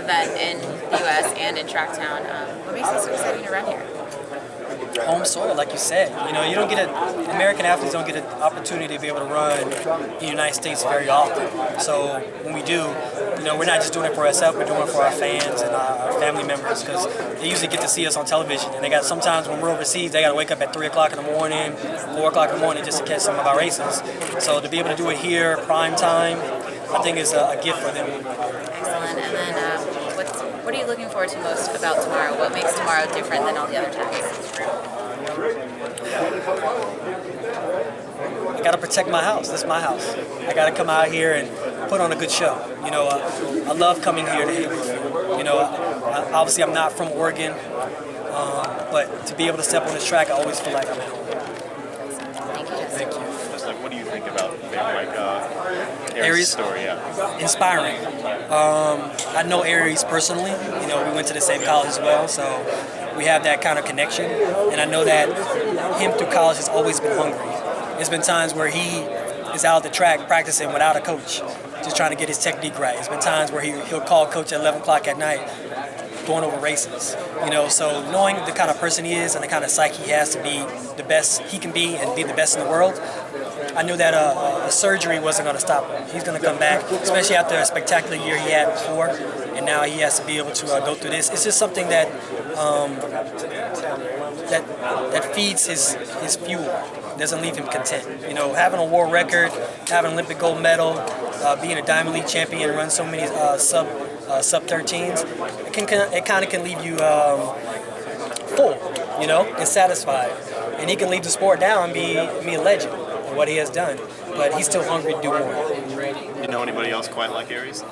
event in the U.S. and in Tracktown. What makes it so exciting to run here? Home soil, like you said. You don't get American athletes don't get an opportunity to be able to run in the United States very often. So when we do, we're not just doing it for ourselves, we're doing it for our fans and our family members, because they usually get to see us on television. And they got sometimes when we're overseas, they got to wake up at 3 o'clock in the morning, 4 o'clock in the morning just to catch some of our races. So to be able to do it here, prime time, I think is a gift for them. Excellent. And then what are you looking forward to most about tomorrow? What makes tomorrow different than all the other times? I got to protect my house. This is my house. I got to come out here and put on a good show. I love coming here to Hayward. Obviously I'm not from Oregon, but to be able to step on this track, I always feel like I'm at home. Thank you, Justin. Thank you. Just what do you think about Aries' story? Yeah. Inspiring. I know Aries personally. We went to the same college as well, so we have that kind of connection. And I know that him through college has always been hungry. There's been times where he is out at the track practicing without a coach, just trying to get his technique right. There's been times where he'll call coach at 11 o'clock at night, going over races. So knowing the kind of person he is and the kind of psyche he has to be the best he can be and be the best in the world, I knew that a surgery wasn't going to stop him. He's going to come back, especially after a spectacular year he had before, and now he has to be able to go through this. It's just something that that feeds his fuel, doesn't leave him content. Having a world record, having an Olympic gold medal, being a Diamond League champion, run so many sub 13s, it kind of can leave you full, and satisfied. And he can leave the sport now and be a legend in what he has done. But he's still hungry to do more. You know anybody else quite like Aries?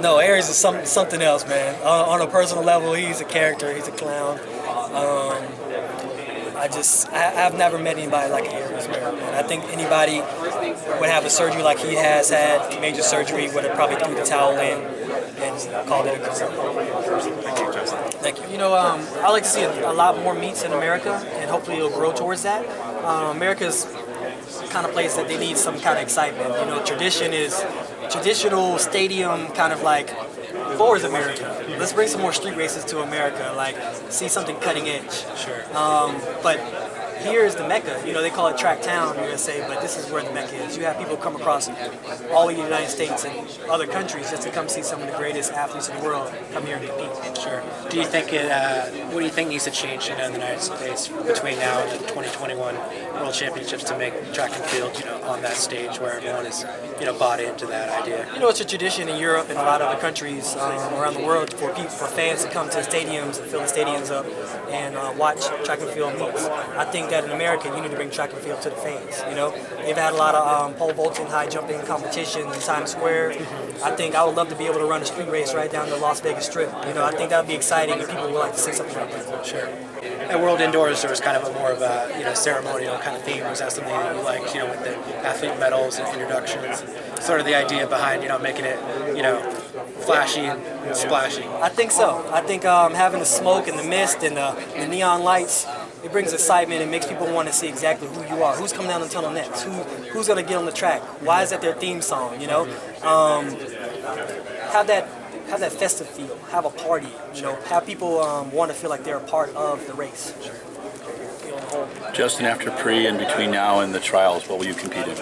No, Aries is something else, man. On a personal level, he's a character. He's a clown. I've never met anybody like Aries, man. I think anybody would have a surgery like he has had, major surgery, would have probably threw the towel in and called it a career. Thank you, Justin. Thank you. I like to see a lot more meets in America, and hopefully it'll grow towards that. America's the kind of place that they need some kind of excitement. Traditional stadium kind of like, for is America. Let's bring some more street races to America, like see something cutting edge. Sure. But here is the Mecca. They call it Tracktown, USA, but this is where the Mecca is. You have people come across all of the United States and other countries just to come see some of the greatest athletes in the world come here and compete. Sure. Do you think what do you think needs to change in the United States between now and the 2021 World Championships to make track and field, on that stage where everyone is, bought into that idea? It's a tradition in Europe and a lot of other countries around the world for fans to come to the stadiums and fill the stadiums up and watch track and field meets. I think that in America, you need to bring track and field to the fans. They've had a lot of pole vaulting, high jumping competitions in Times Square. I think I would love to be able to run a street race right down the Las Vegas Strip. I think that would be exciting, and people would like to see something like that. Sure. At World Indoors, there was kind of a more of a ceremonial kind of theme. Was that something that you liked, with the athlete medals and introductions, sort of the idea behind making it flashy and splashy? I think so. I think having the smoke and the mist and the neon lights, it brings excitement and makes people want to see exactly who you are. Who's coming down the tunnel next? Who's going to get on the track? Why is that their theme song? Have that festive feel. Have a party. Have people want to feel like they're a part of the race. Justin, after pre and between now and the trials, what will you compete in?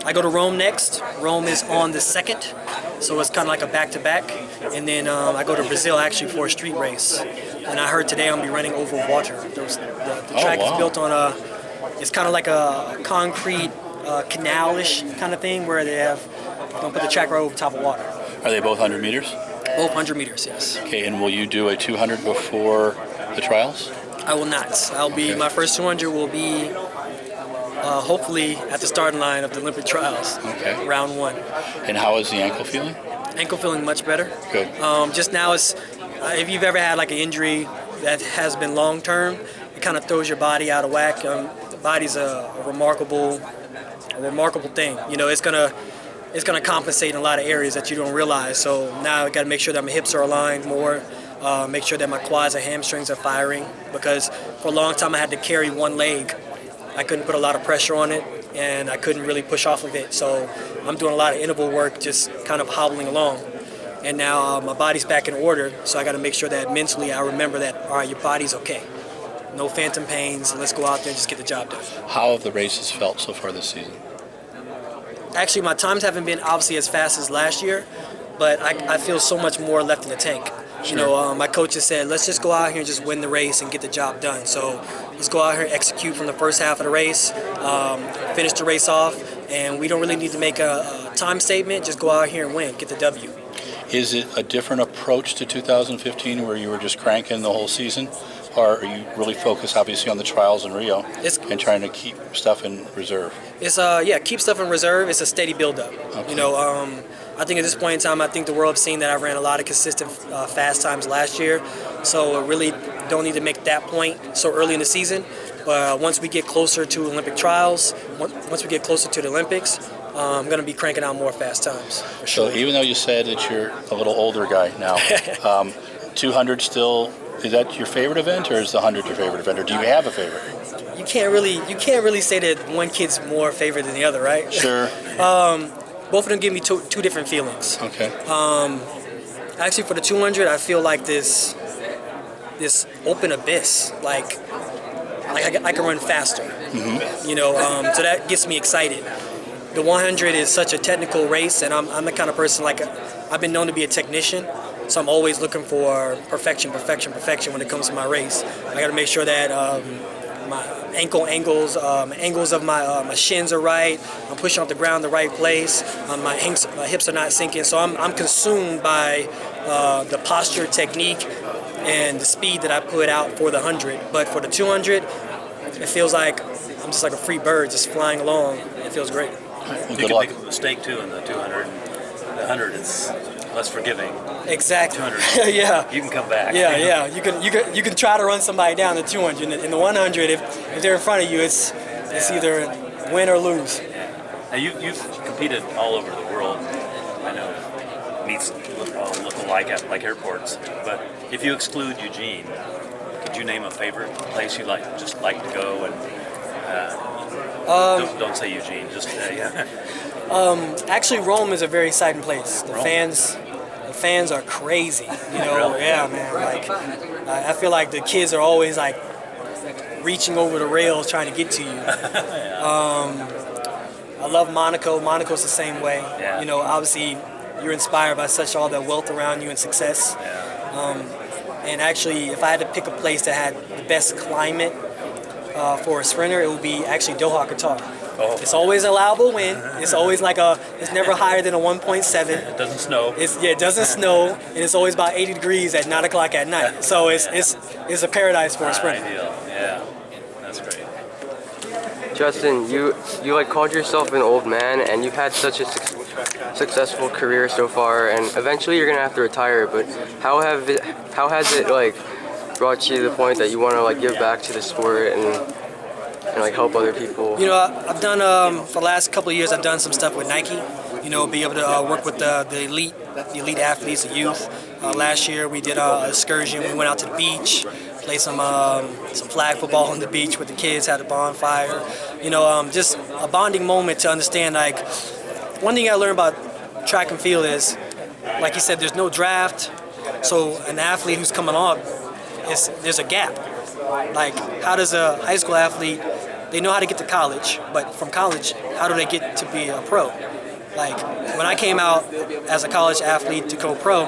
I go to Rome next. Rome is on the 2nd, so it's kind of like a back-to-back. And then I go to Brazil actually for a street race. And I heard today I'm going to be running over water. The track is built on it's kind of like a concrete canal-ish kind of thing where they're going to put the track right over top of water. Are they both 100 meters? Both 100 meters, yes. Okay, and will you do a 200 before the trials? I will not. My first 200 will be hopefully at the starting line of the Olympic trials, round 1. And how is the ankle feeling? Ankle feeling much better. Good. Just now, if you've ever had like an injury that has been long term, it kind of throws your body out of whack. The body's a remarkable thing. It's gonna compensate in a lot of areas that you don't realize. So now I got to make sure that my hips are aligned more. Make sure that my quads and hamstrings are firing, because for a long time I had to carry one leg. I couldn't put a lot of pressure on it. and I couldn't really push off of it. So I'm doing a lot of interval work, just kind of hobbling along. And now my body's back in order, so I got to make sure that mentally I remember that, all right, your body's okay. No phantom pains. Let's go out there and just get the job done. How have the races felt so far this season? Actually, my times haven't been obviously as fast as last year, but I feel so much more left in the tank. You know, my coach has said, let's just go out here and just win the race and get the job done. So let's go out here and execute from the first half of the race, finish the race off, and we don't really need to make a time statement. Just go out here and win, get the W. Is it a different approach to 2015 where you were just cranking the whole season? Or are you really focused, obviously, on the trials in Rio and trying to keep stuff in reserve? It's keep stuff in reserve. It's a steady build-up. Okay. You know, I think at this point in time, I think the world has seen that I ran a lot of consistent fast times last year. So I really don't need to make that point so early in the season. But once we get closer to Olympic trials, once we get closer to the Olympics, I'm going to be cranking out more fast times. For sure. So even though you said that you're a little older guy now, 200 still... Is that your favorite event, or is the 100 your favorite event, or do you have a favorite? You can't really say that one kid's more favorite than the other, right? Sure. Both of them give me two different feelings. Okay. Actually, for the 200, I feel like this open abyss, like I can run faster. Mm-hmm. You know, so that gets me excited. The 100 is such a technical race, and I'm the kind of person I've been known to be a technician. So I'm always looking for perfection when it comes to my race. I got to make sure that my ankle angles of my shins are right. I'm pushing off the ground the right place. My hips are not sinking. So I'm consumed by the posture, technique, and the speed that I put out for the 100. But for the 200, it feels like I'm just like a free bird just flying along. It feels great. Well, you can make a mistake too in the 200. The 100 it's less forgiving. Exactly. 200. Yeah. You can come back. Yeah. You can try to run somebody down the 200. In the 100, if they're in front of you, it's either win or lose. Yeah. Now you've competed all over the world. I know meets look alike at like airports. But if you exclude Eugene, could you name a favorite place you like to go? And don't say Eugene. Just yeah. Actually, Rome is a very exciting place. The fans are crazy. You know, Really? Yeah, man. Like, I feel like the kids are always like reaching over the rails trying to get to you. I love Monaco. Monaco's the same way. Yeah. You know, obviously, you're inspired by such all the wealth around you and success. Yeah. And actually, if I had to pick a place that had the best climate for a sprinter, it would be actually Doha, Qatar. Oh. It's always allowable wind. It's always it's never higher than a 1.7. It doesn't snow. It doesn't snow, and it's always about 80 degrees at 9 o'clock at night. So it's a paradise for a sprinter. Ideal. Yeah. That's great. Justin, you like called yourself an old man, and you've had such a successful career so far, and eventually you're gonna have to retire. But how has it like brought you to the point that you want to like give back to the sport and like help other people? You know, I've done for the last couple of years. I've done some stuff with Nike. You know, be able to work with the elite athletes, the youth. Last year we did an excursion. We went out to the beach, played some flag football on the beach with the kids. Had a bonfire. You know, just a bonding moment to understand. Like, one thing I learned about track and field is, like you said, there's no draft. So an athlete who's coming on, there's a gap. Like, how does a high school athlete, they know how to get to college, but from college, how do they get to be a pro? Like, when I came out as a college athlete to go pro,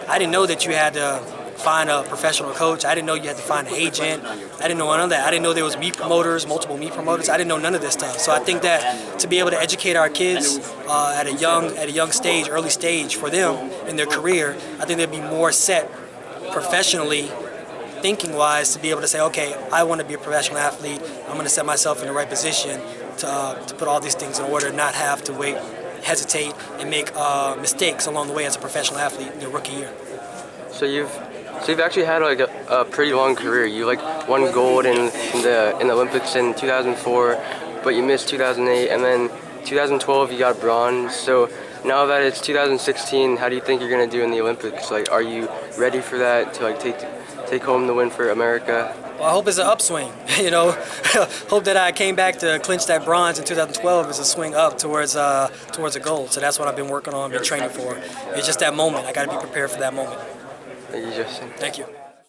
I didn't know that you had to find a professional coach. I didn't know you had to find an agent. I didn't know none of that. I didn't know there was meet promoters, multiple meet promoters. I didn't know none of this stuff. So I think that to be able to educate our kids at a young stage, early stage for them in their career, I think they'd be more set professionally, thinking-wise, to be able to say, okay, I want to be a professional athlete. I'm going to set myself in the right position to put all these things in order, not have to wait, hesitate, and make mistakes along the way as a professional athlete in their rookie year. So you've actually had like a pretty long career. You like won gold in the Olympics in 2004, but you missed 2008, and then 2012 you got bronze. So now that it's 2016, how do you think you're gonna do in the Olympics? Like, are you ready for that to like take take home the win for America? Well, I hope it's an upswing. You know, hope that I came back to clinch that bronze in 2012 is a swing up towards a goal. So that's what I've been working on, been training for. It's just that moment. I got to be prepared for that moment. Thank you, Justin. Thank you.